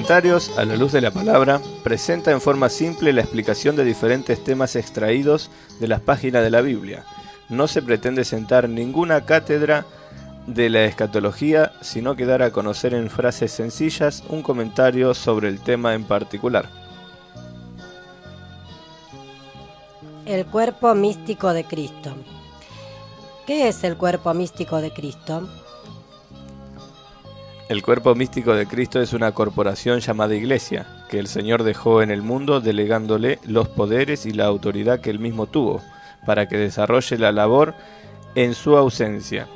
Comentarios a la luz de la palabra presenta en forma simple la explicación de diferentes temas extraídos de las páginas de la Biblia. No se pretende sentar ninguna cátedra de la escatología, sino que dar a conocer en frases sencillas un comentario sobre el tema en particular. El cuerpo místico de Cristo. ¿Qué es el cuerpo místico de Cristo? El cuerpo místico de Cristo es una corporación llamada Iglesia, que el Señor dejó en el mundo delegándole los poderes y la autoridad que él mismo tuvo, para que desarrolle la labor en su ausencia.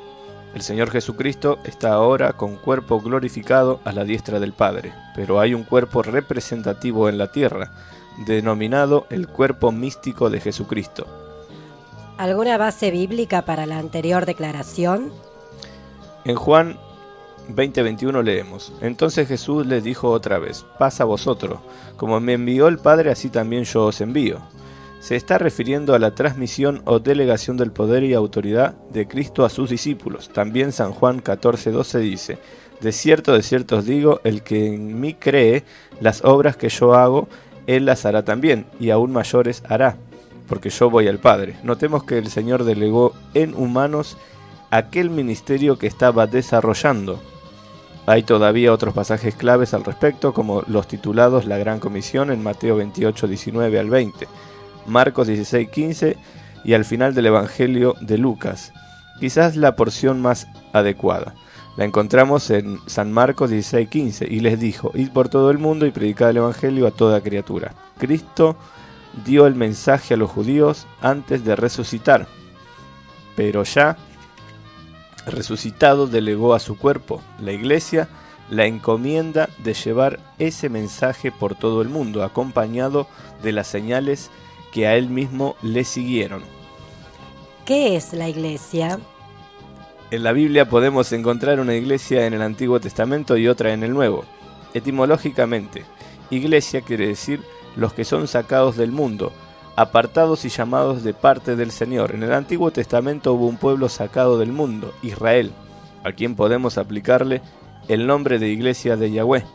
El Señor Jesucristo está ahora con cuerpo glorificado a la diestra del Padre, pero hay un cuerpo representativo en la tierra, denominado el cuerpo místico de Jesucristo. ¿Alguna base bíblica para la anterior declaración? En Juan 20:21 leemos: Entonces Jesús les dijo otra vez: Paz a vosotros, como me envió el Padre, así también yo os envío. Se está refiriendo a la transmisión o delegación del poder y autoridad de Cristo a sus discípulos. También San Juan 14:12 dice: de cierto os digo, el que en mí cree, las obras que yo hago, él las hará también, y aún mayores hará, porque yo voy al Padre. Notemos que el Señor delegó en humanos aquel ministerio que estaba desarrollando. Hay todavía otros pasajes claves al respecto, como los titulados La Gran Comisión en Mateo 28:19 al 20, Marcos 16:15 y al final del Evangelio de Lucas. Quizás la porción más adecuada la encontramos en San Marcos 16:15, y les dijo: id por todo el mundo y predicad el Evangelio a toda criatura. Cristo dio el mensaje a los judíos antes de resucitar, pero ya resucitado delegó a su cuerpo, la Iglesia, la encomienda de llevar ese mensaje por todo el mundo, acompañado de las señales que a él mismo le siguieron. ¿Qué es la Iglesia? En la Biblia podemos encontrar una iglesia en el Antiguo Testamento y otra en el Nuevo. Etimológicamente, iglesia quiere decir los que son sacados del mundo, apartados y llamados de parte del Señor. En el Antiguo Testamento hubo un pueblo sacado del mundo, Israel, a quien podemos aplicarle el nombre de Iglesia de Yahweh,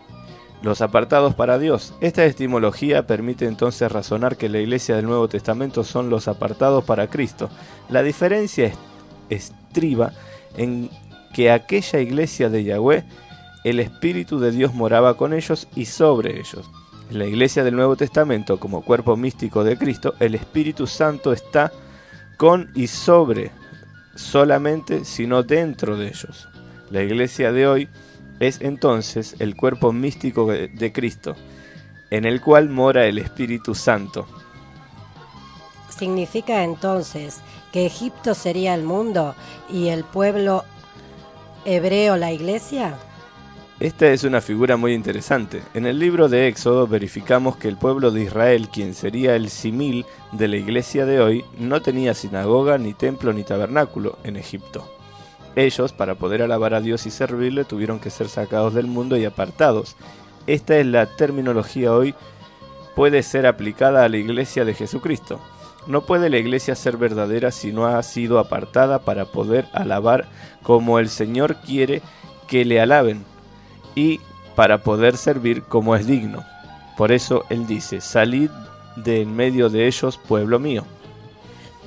los apartados para Dios. Esta etimología permite entonces razonar que la Iglesia del Nuevo Testamento son los apartados para Cristo. La diferencia estriba en que aquella Iglesia de Yahweh, el Espíritu de Dios moraba con ellos y sobre ellos. En la Iglesia del Nuevo Testamento, como cuerpo místico de Cristo, el Espíritu Santo está con y sobre solamente, sino dentro de ellos. La Iglesia de hoy es entonces el cuerpo místico de Cristo, en el cual mora el Espíritu Santo. ¿Significa entonces que Egipto sería el mundo y el pueblo hebreo la Iglesia? Esta es una figura muy interesante. En el libro de Éxodo verificamos que el pueblo de Israel, quien sería el símil de la iglesia de hoy, no tenía sinagoga, ni templo, ni tabernáculo en Egipto. Ellos, para poder alabar a Dios y servirle, tuvieron que ser sacados del mundo y apartados. Esta es la terminología hoy, puede ser aplicada a la iglesia de Jesucristo. No puede la iglesia ser verdadera si no ha sido apartada para poder alabar como el Señor quiere que le alaben, y para poder servir como es digno. Por eso él dice: salid de en medio de ellos, pueblo mío.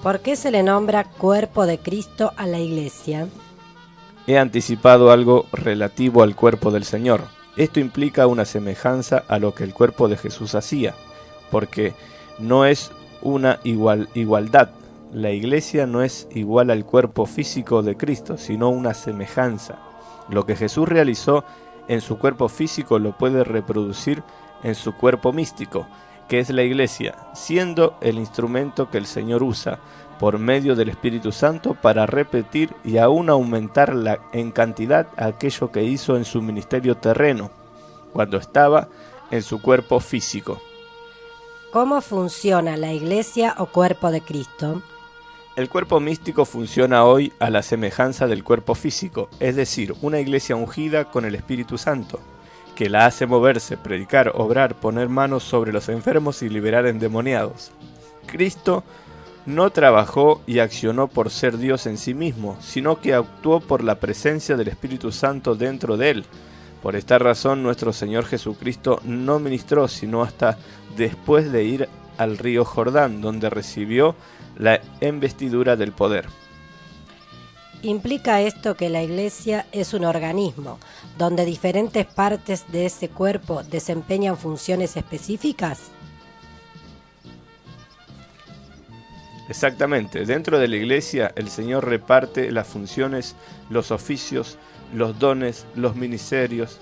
¿Por qué se le nombra cuerpo de Cristo a la Iglesia? He anticipado algo relativo al cuerpo del Señor. Esto implica una semejanza a lo que el cuerpo de Jesús hacía, porque no es una igualdad. La Iglesia no es igual al cuerpo físico de Cristo, sino una semejanza. Lo que Jesús realizó en su cuerpo físico lo puede reproducir en su cuerpo místico, que es la Iglesia, siendo el instrumento que el Señor usa por medio del Espíritu Santo para repetir y aún aumentar en cantidad aquello que hizo en su ministerio terreno, cuando estaba en su cuerpo físico. ¿Cómo funciona la Iglesia o cuerpo de Cristo? El cuerpo místico funciona hoy a la semejanza del cuerpo físico, es decir, una iglesia ungida con el Espíritu Santo, que la hace moverse, predicar, obrar, poner manos sobre los enfermos y liberar endemoniados. Cristo no trabajó y accionó por ser Dios en sí mismo, sino que actuó por la presencia del Espíritu Santo dentro de él, Por esta razón nuestro Señor Jesucristo no ministró sino hasta después de ir al río Jordán, donde recibió la investidura del poder. ¿Implica esto que la Iglesia es un organismo donde diferentes partes de ese cuerpo desempeñan funciones específicas? Exactamente, dentro de la Iglesia el Señor reparte las funciones, los oficios, los dones, los ministerios,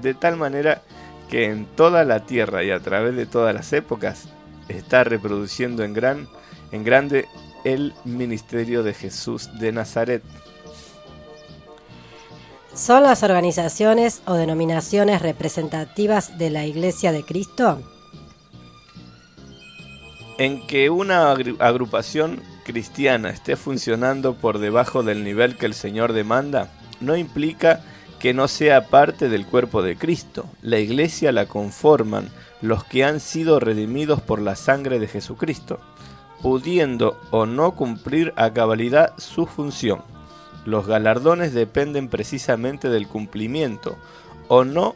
de tal manera que en toda la tierra y a través de todas las épocas está reproduciendo en grande el ministerio de Jesús de Nazaret. ¿Son las organizaciones o denominaciones representativas de la Iglesia de Cristo? En que una agrupación cristiana esté funcionando por debajo del nivel que el Señor demanda, no implica que no sea parte del cuerpo de Cristo. La Iglesia la conforman los que han sido redimidos por la sangre de Jesucristo, pudiendo o no cumplir a cabalidad su función. Los galardones dependen precisamente del cumplimiento o no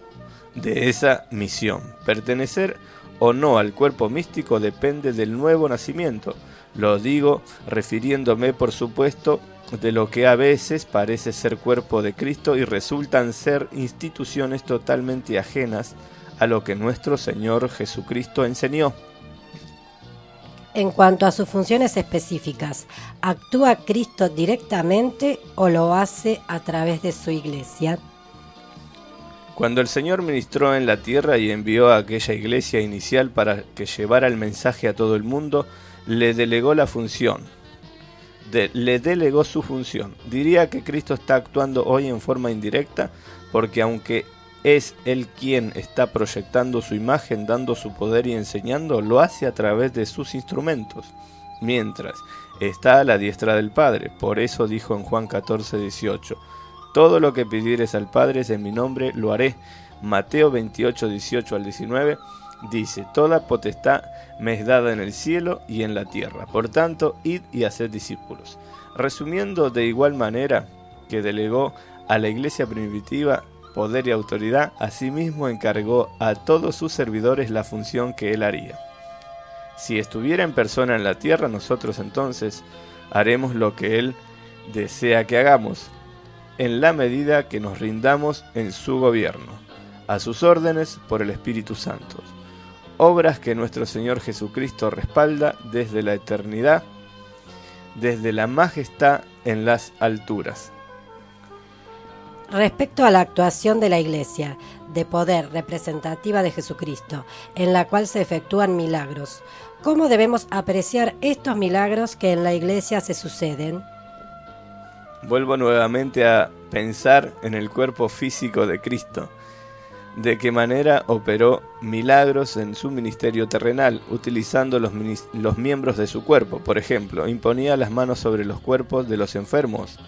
de esa misión. Pertenecer o no al cuerpo místico depende del nuevo nacimiento. Lo digo refiriéndome, por supuesto, de lo que a veces parece ser cuerpo de Cristo y resultan ser instituciones totalmente ajenas a lo que nuestro Señor Jesucristo enseñó. En cuanto a sus funciones específicas, ¿actúa Cristo directamente o lo hace a través de su Iglesia? Cuando el Señor ministró en la tierra y envió a aquella iglesia inicial para que llevara el mensaje a todo el mundo, le delegó su función. Diría que Cristo está actuando hoy en forma indirecta, porque aunque es Él quien está proyectando su imagen, dando su poder y enseñando, lo hace a través de sus instrumentos, mientras está a la diestra del Padre. Por eso dijo en Juan 14:18, todo lo que pidieres al Padre en mi nombre lo haré. Mateo 28:18 al 19 dice, toda potestad me es dada en el cielo y en la tierra. Por tanto, id y haced discípulos. Resumiendo, de igual manera que delegó a la iglesia primitiva poder y autoridad, asimismo encargó a todos sus servidores la función que él haría. Si estuviera en persona en la tierra, nosotros entonces haremos lo que él desea que hagamos, en la medida que nos rindamos en su gobierno, a sus órdenes por el Espíritu Santo. Obras que nuestro Señor Jesucristo respalda desde la eternidad, desde la majestad en las alturas. Respecto a la actuación de la Iglesia, de poder representativa de Jesucristo, en la cual se efectúan milagros, ¿cómo debemos apreciar estos milagros que en la Iglesia se suceden? Vuelvo nuevamente a pensar en el cuerpo físico de Cristo. De qué manera operó milagros en su ministerio terrenal, utilizando los miembros de su cuerpo. Por ejemplo, imponía las manos sobre los cuerpos de los enfermos,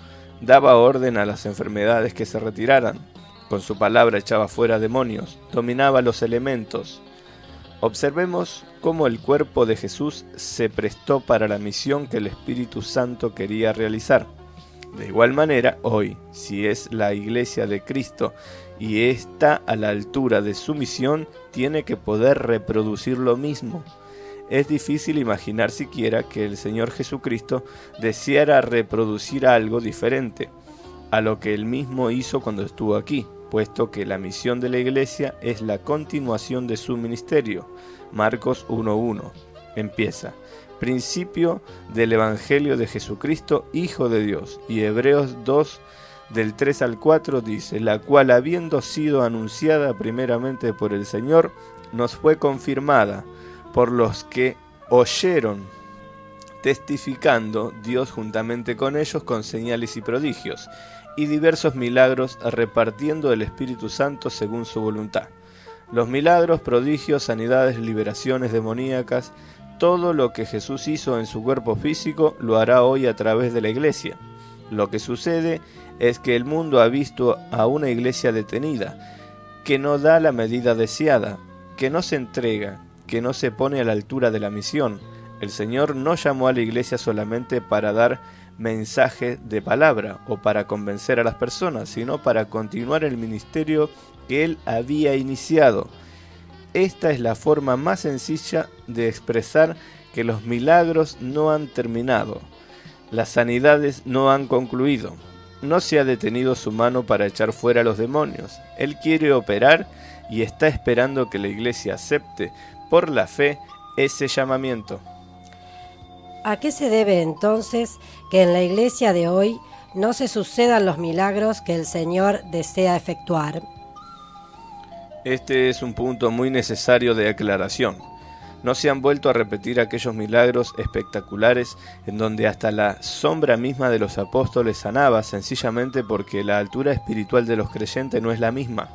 daba orden a las enfermedades que se retiraran, con su palabra echaba fuera demonios, dominaba los elementos. Observemos cómo el cuerpo de Jesús se prestó para la misión que el Espíritu Santo quería realizar. De igual manera, hoy, si es la Iglesia de Cristo y está a la altura de su misión, tiene que poder reproducir lo mismo. Es difícil imaginar siquiera que el Señor Jesucristo deseara reproducir algo diferente a lo que Él mismo hizo cuando estuvo aquí, puesto que la misión de la Iglesia es la continuación de su ministerio. Marcos 1:1 empieza: principio del Evangelio de Jesucristo, Hijo de Dios. Y Hebreos 2, del 3 al 4 dice, la cual habiendo sido anunciada primeramente por el Señor, nos fue confirmada por los que oyeron, testificando Dios juntamente con ellos con señales y prodigios, y diversos milagros, repartiendo el Espíritu Santo según su voluntad. Los milagros, prodigios, sanidades, liberaciones demoníacas, todo lo que Jesús hizo en su cuerpo físico lo hará hoy a través de la Iglesia. Lo que sucede es que el mundo ha visto a una Iglesia detenida, que no da la medida deseada, que no se entrega, que no se pone a la altura de la misión. El Señor no llamó a la iglesia solamente para dar mensaje de palabra o para convencer a las personas, sino para continuar el ministerio que Él había iniciado. Esta es la forma más sencilla de expresar que los milagros no han terminado. Las sanidades no han concluido. No se ha detenido su mano para echar fuera a los demonios. Él quiere operar y está esperando que la iglesia acepte por la fe ese llamamiento. ¿A qué se debe entonces que en la iglesia de hoy no se sucedan los milagros que el Señor desea efectuar? Este es un punto muy necesario de aclaración. No se han vuelto a repetir aquellos milagros espectaculares en donde hasta la sombra misma de los apóstoles sanaba, sencillamente porque la altura espiritual de los creyentes no es la misma.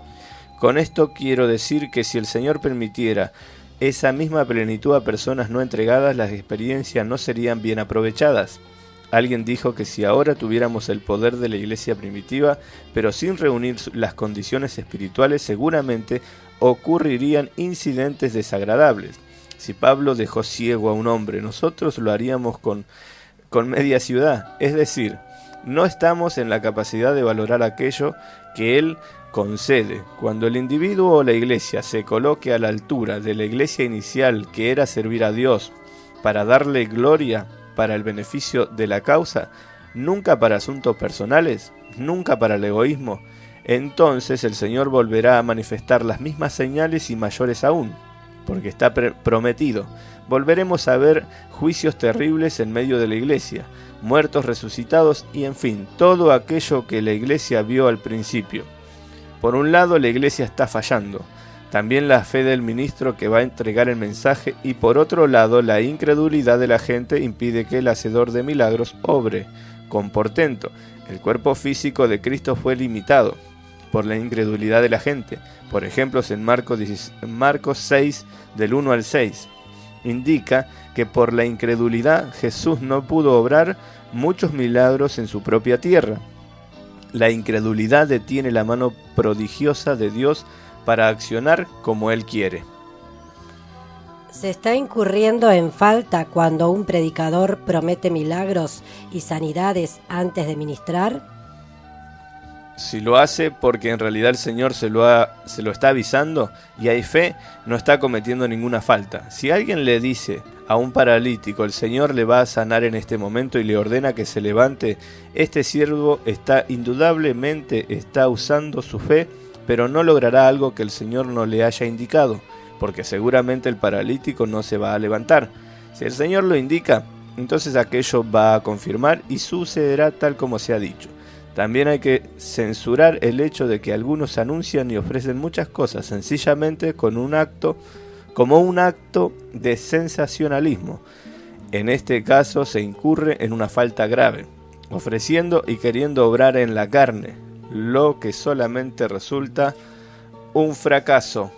Con esto quiero decir que si el Señor permitiera esa misma plenitud a personas no entregadas, las experiencias no serían bien aprovechadas. Alguien dijo que si ahora tuviéramos el poder de la iglesia primitiva, pero sin reunir las condiciones espirituales, seguramente ocurrirían incidentes desagradables. Si Pablo dejó ciego a un hombre, nosotros lo haríamos con media ciudad. Es decir, no estamos en la capacidad de valorar aquello que Él concede. Cuando el individuo o la iglesia se coloque a la altura de la iglesia inicial, que era servir a Dios para darle gloria para el beneficio de la causa, nunca para asuntos personales, nunca para el egoísmo, entonces el Señor volverá a manifestar las mismas señales y mayores aún, porque está prometido. Volveremos a ver juicios terribles en medio de la iglesia, muertos resucitados y en fin, todo aquello que la iglesia vio al principio. Por un lado, la iglesia está fallando, también la fe del ministro que va a entregar el mensaje, y por otro lado, la incredulidad de la gente impide que el hacedor de milagros obre con portento. El cuerpo físico de Cristo fue limitado por la incredulidad de la gente. Por ejemplo, en Marcos 6, del 1 al 6, indica que por la incredulidad Jesús no pudo obrar muchos milagros en su propia tierra. La incredulidad detiene la mano prodigiosa de Dios para accionar como Él quiere. ¿Se está incurriendo en falta cuando un predicador promete milagros y sanidades antes de ministrar? Si lo hace porque en realidad el Señor se lo está avisando y hay fe, no está cometiendo ninguna falta. Si alguien le dice a un paralítico, el Señor le va a sanar en este momento y le ordena que se levante, este siervo indudablemente está usando su fe, pero no logrará algo que el Señor no le haya indicado, porque seguramente el paralítico no se va a levantar. Si el Señor lo indica, entonces aquello va a confirmar y sucederá tal como se ha dicho. También hay que censurar el hecho de que algunos anuncian y ofrecen muchas cosas sencillamente como un acto de sensacionalismo. En este caso se incurre en una falta grave, ofreciendo y queriendo obrar en la carne, lo que solamente resulta un fracaso.